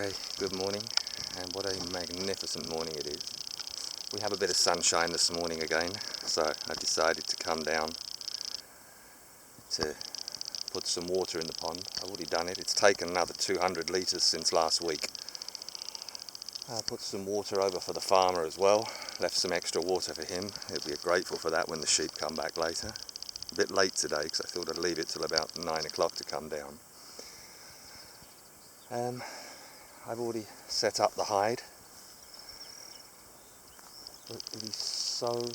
Okay, good morning, and what a magnificent morning it is. We have a bit of sunshine this morning again, so I decided to come down to put some water in the pond. I've already done it. It's taken another 200 litres since last week. I put some water over for the farmer as well, left some extra water for him. He'll be grateful for that when the sheep come back later. A bit late today because I thought I'd leave it till about 9 o'clock to come down. I've already set up the hide. It is so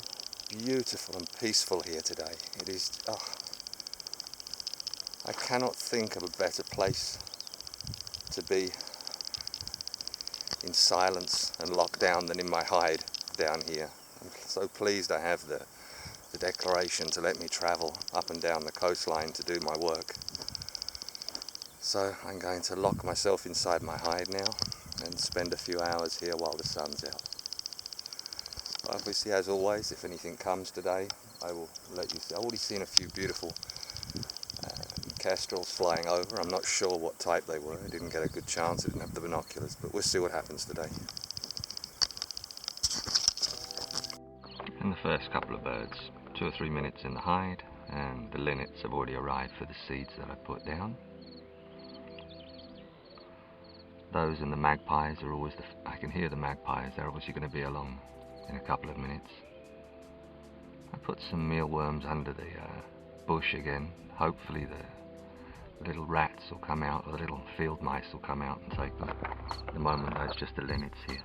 beautiful and peaceful here today. It is, I cannot think of a better place to be in silence and lockdown than in my hide down here. I'm so pleased I have the declaration to let me travel up and down the coastline to do my work. So I'm going to lock myself inside my hide now and spend a few hours here while the sun's out. Obviously, as always, if anything comes today, I will let you see. I've already seen a few beautiful kestrels flying over. I'm not sure what type they were. I didn't get a good chance. I didn't have the binoculars, but we'll see what happens today. And the first couple of birds, 2 or 3 minutes in the hide, and the linnets have already arrived for the seeds that I put down. Those and the magpies are always, I can hear the magpies, they're obviously going to be along in a couple of minutes. I put some mealworms under the bush again. Hopefully the little rats will come out, or the little field mice will come out and take them. At the moment though, it's just the linnets here.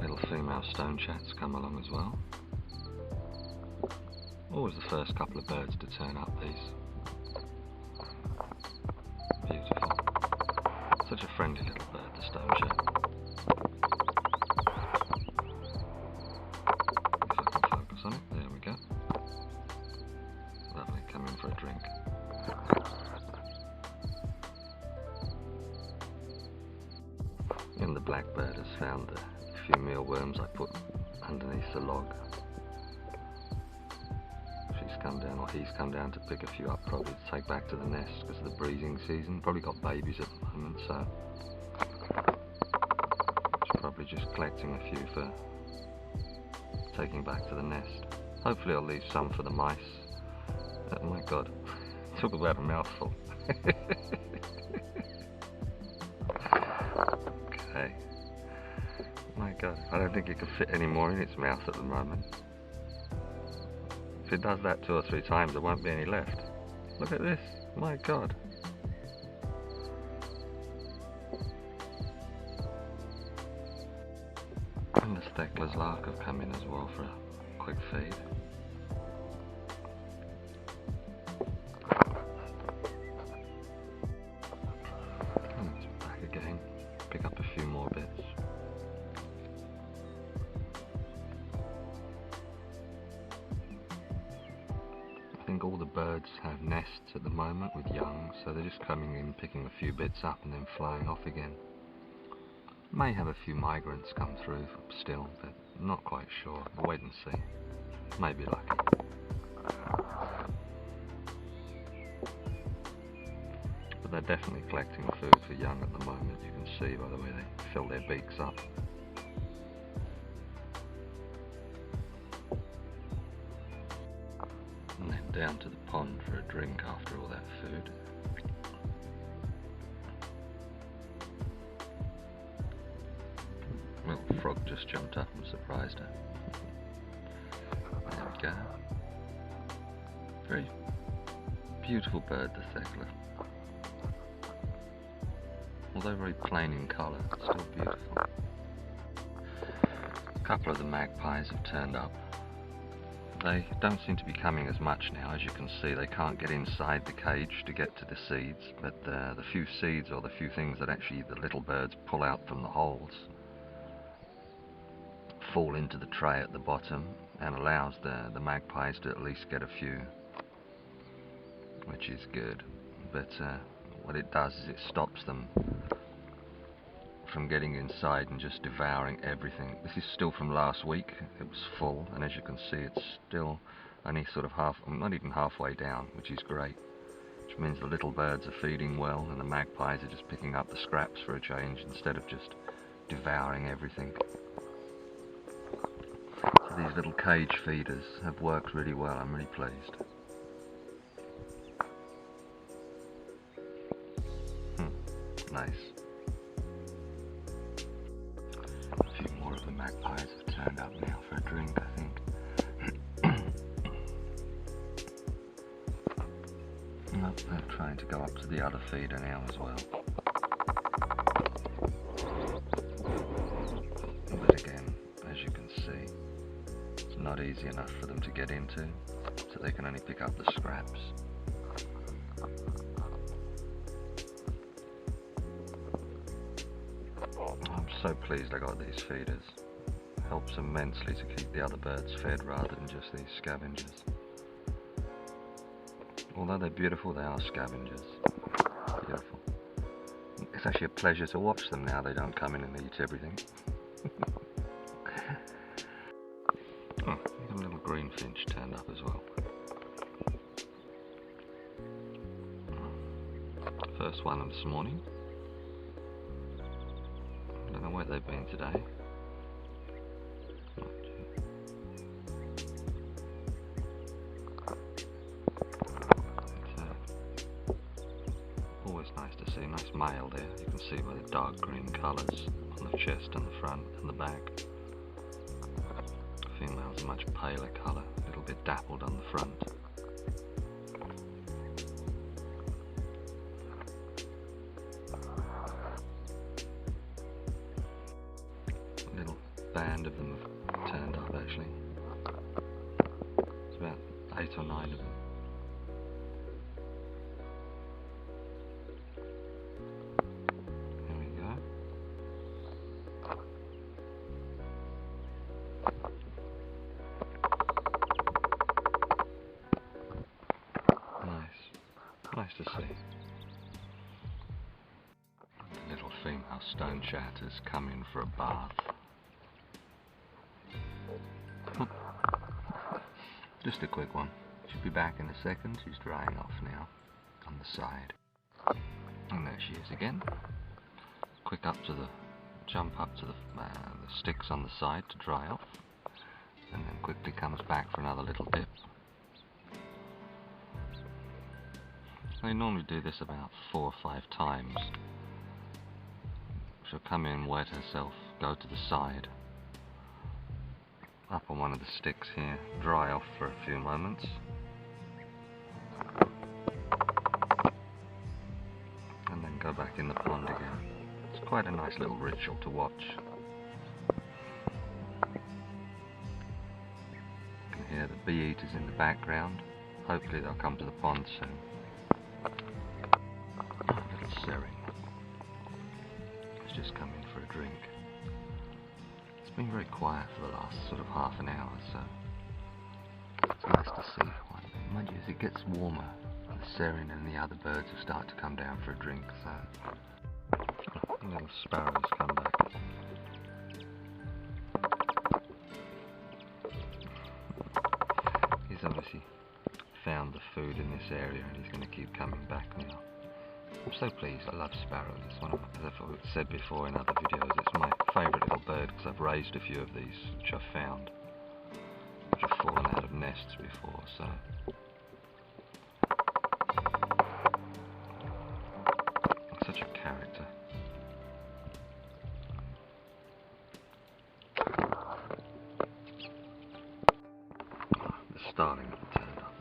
Little female stone chats come along as well. Always the first couple of birds to turn up, these. Beautiful. Such a friendly little bird, the stone chat. If I can focus on it, there we go. Lovely, come in for a drink. And the blackbird has found the few mealworms I put underneath the log. Come down, or he's come down to pick a few up, probably to take back to the nest because of the breeding season. Probably got babies at the moment, so he's probably just collecting a few for taking back to the nest. Hopefully I'll leave some for the mice. Oh my god, talk about a mouthful. Okay. My god, I don't think it can fit any more in its mouth at the moment. If it does that 2 or 3 times, there won't be any left. Look at this, my god. And the Steckler's lark have come in as well for a quick feed. And it's back again, pick up a few more bits. I think all the birds have nests at the moment with young, so they're just coming in, picking a few bits up and then flying off again. May have a few migrants come through still, but not quite sure. We'll wait and see. Maybe lucky. But they're definitely collecting food for young at the moment. You can see by the way they fill their beaks up. And then down to the pond for a drink after all that food. Well, the frog just jumped up and surprised her. There we go. Very beautiful bird, the Thekla. Although very plain in colour, it's still beautiful. A couple of the magpies have turned up. They don't seem to be coming as much now. As you can see, they can't get inside the cage to get to the seeds, but the few seeds, or the few things that actually the little birds pull out from the holes, fall into the tray at the bottom and allows the magpies to at least get a few, which is good. But what it does is it stops them from getting inside and just devouring everything. This is still from last week. It was full, and as you can see, it's still only sort of not even halfway down, which is great. which means the little birds are feeding well and the magpies are just picking up the scraps for a change instead of just devouring everything. So these little cage feeders have worked really well. I'm really pleased. Nice. A few more of the magpies have turned up now for a drink, I think. Oh, they're trying to go up to the other feeder now as well. But again, as you can see, it's not easy enough for them to get into, so they can only pick up the scraps. I'm so pleased I got these feeders. It helps immensely to keep the other birds fed rather than just these scavengers. Although they're beautiful, they are scavengers. Beautiful. It's actually a pleasure to watch them now. They don't come in and eat everything. Oh, a little greenfinch turned up as well. First one this morning. I don't know where they've been today. Always nice to see. Nice male there. You can see by the dark green colours on the chest and the front and the back. The female's a much paler colour, a little bit dappled on the front. A little band of them have turned up actually. It's about 8 or 9 of them. Nice to see. The little female stone chatter's come in for a bath. Just a quick one. She'll be back in a second. She's drying off now on the side. And there she is again. Quick jump up to the sticks on the side to dry off. And then quickly comes back for another little dip. They normally do this about 4 or 5 times. She'll come in, wet herself, go to the side, up on one of the sticks here, dry off for a few moments, and then go back in the pond again. It's quite a nice little ritual to watch. You can hear the bee eaters in the background. Hopefully they'll come to the pond soon. Sering. He's just come in for a drink. It's been very quiet for the last sort of half an hour, so it's nice to see. Mind you, as it gets warmer, the Sering and the other birds will start to come down for a drink, so the little sparrows come back. He's obviously found the food in this area and he's going to keep coming back now. I'm so pleased. I love sparrows. It's one of, as I've said before in other videos, it's my favourite little bird because I've raised a few of these which I've found, which have fallen out of nests before, so such a character. The starling turned up.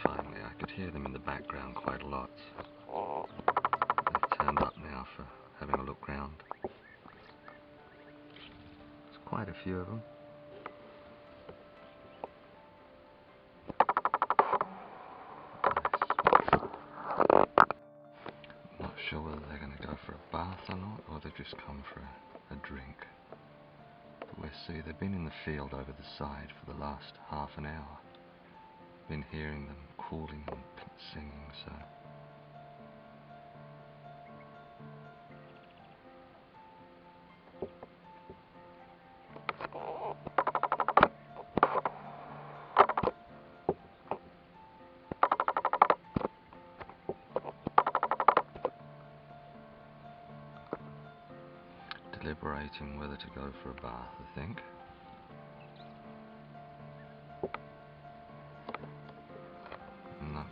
Finally, I could hear them in the background quite a lot. They've turned up now for having a look round. There's quite a few of them. Not sure whether they're going to go for a bath or not, or they've just come for a drink. But we'll see. They've been in the field over the side for the last half an hour. Been hearing them calling and singing, so deliberating whether to go for a bath, I think. No.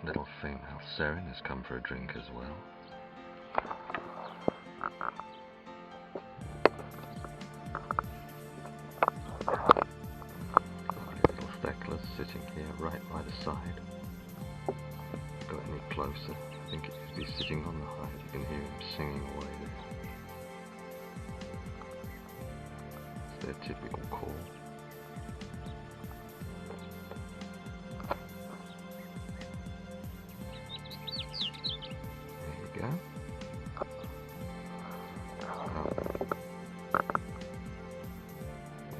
Little female Seren has come for a drink as well. Little Thecla's sitting here right by the side. Got any closer, I think it could be sitting on the hide. You can hear him singing away there. It's their typical call. There you go.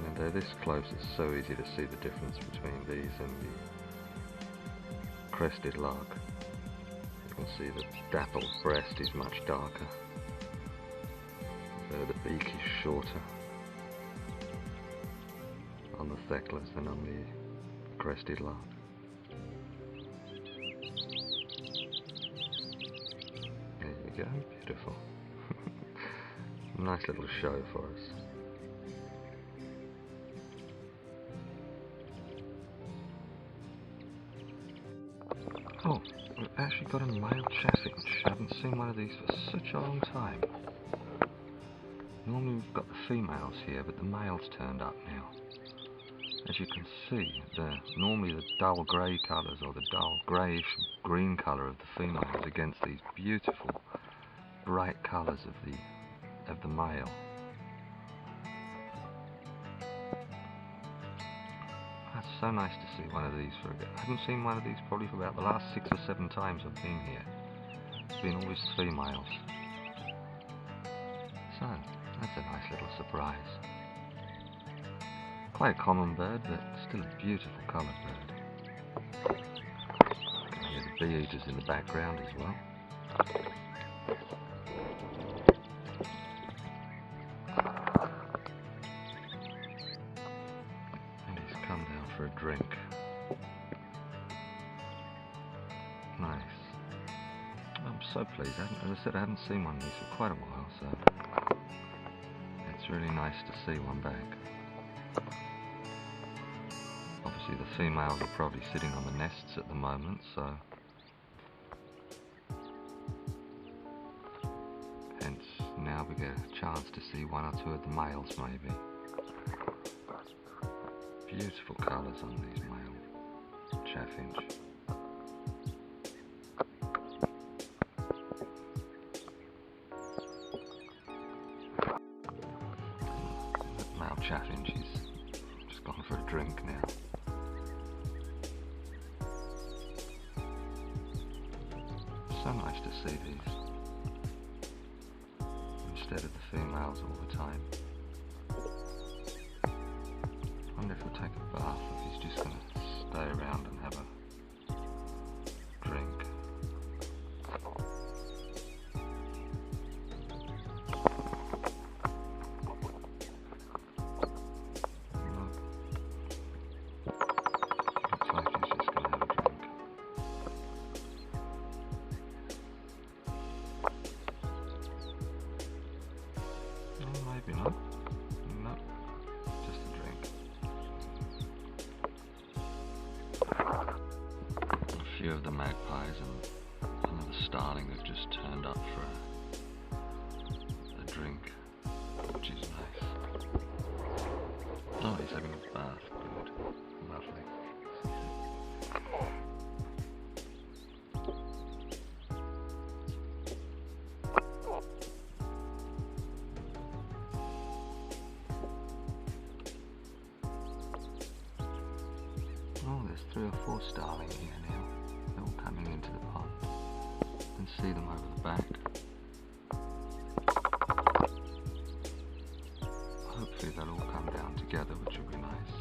And they're this close, it's so easy to see the difference between these and the crested lark. You can see the dappled breast is much darker, though the beak is shorter on the Theclas than on the crested lark. There you go, beautiful. Nice little show for us. Oh, we've actually got a male chaffinch. I haven't seen one of these for such a long time. Normally we've got the females here, but the males turned up now. As you can see, normally the dull grey colours or the dull greyish green colour of the females against these beautiful bright colours of the male. That's so nice to see one of these for a bit. I haven't seen one of these probably for about the last 6 or 7 times I've been here. It's been always females. So, that's a nice little surprise. Quite a common bird, but still a beautiful coloured bird. You can hear the bee eaters in the background as well. Come down for a drink. Nice. I'm so pleased. As I said, I haven't seen one of these for quite a while, so it's really nice to see one back. Obviously the females are probably sitting on the nests at the moment, so hence now we get a chance to see 1 or 2 of the males maybe. Beautiful colours on these male chaffinch. That male chaffinch is just gone for a drink now. So nice to see these instead of the females all the time. I wonder if he'll take a bath, if he's just going to stay around and have a drink. Looks like he's just going to have a drink. Oh, maybe not. No, just a drink. A few of the magpies and another starling have just turned up for a drink, which is nice. Oh, he's having a bath. Good. Lovely. Oh, there's 3 or 4 starling here now. They're all coming into the pond. You can see them over the back. Hopefully they'll all come down together, which will be nice.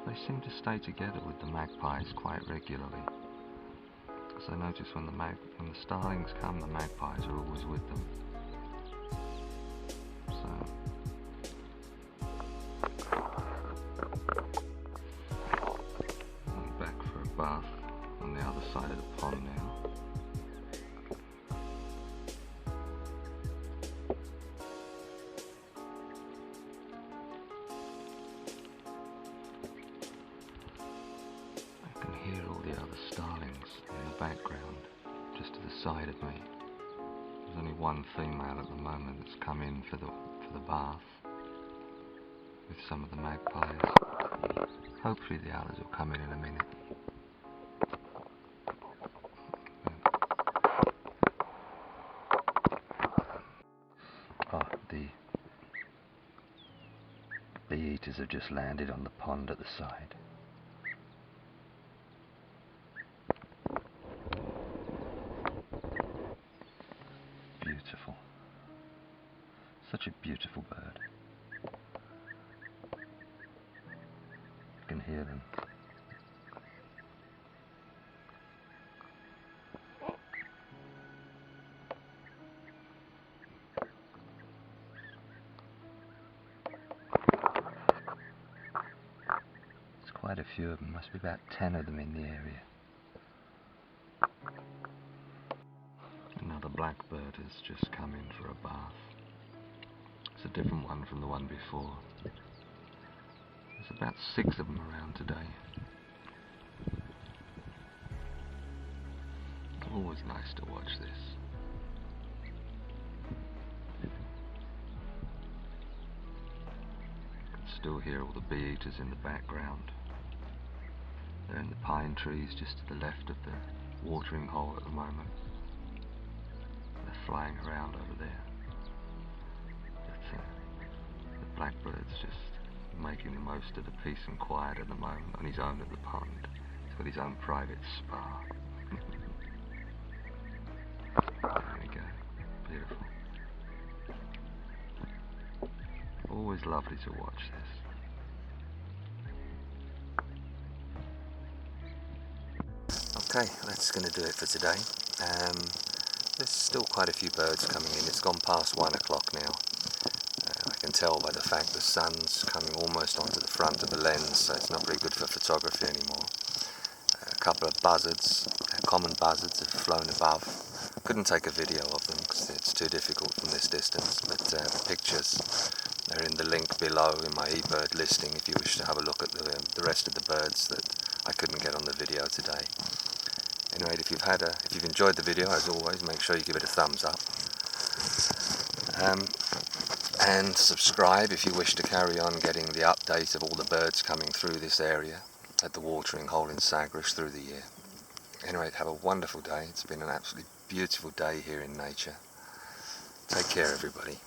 They seem to stay together with the magpies quite regularly. Because I notice when the starlings come, the magpies are always with them. So side of me. There's only one female at the moment that's come in for the bath with some of the magpies. Hopefully the others will come in a minute. Oh, the bee eaters have just landed on the pond at the side. Beautiful. Such a beautiful bird. You can hear them. There's quite a few of them, must be about 10 of them in the area. Another blackbird has just come in for a bath. It's a different one from the one before. There's about 6 of them around today. Always nice to watch this. You can still hear all the bee eaters in the background. They're in the pine trees just to the left of the watering hole at the moment. They're flying around over there. But the blackbird's just making the most of the peace and quiet at the moment on his own at the pond. He's got his own private spa. There we go. Beautiful. Always lovely to watch this. Okay, that's going to do it for today. There's still quite a few birds coming in. It's gone past 1 o'clock now. I can tell by the fact the sun's coming almost onto the front of the lens, so it's not very good for photography anymore. A couple of buzzards, common buzzards, have flown above. Couldn't take a video of them because it's too difficult from this distance, but the pictures are in the link below in my eBird listing if you wish to have a look at the rest of the birds that I couldn't get on the video today. Anyway, if you've enjoyed the video, as always, make sure you give it a thumbs up. And subscribe if you wish to carry on getting the update of all the birds coming through this area at the watering hole in Sagres through the year. Anyway, have a wonderful day. It's been an absolutely beautiful day here in nature. Take care, everybody.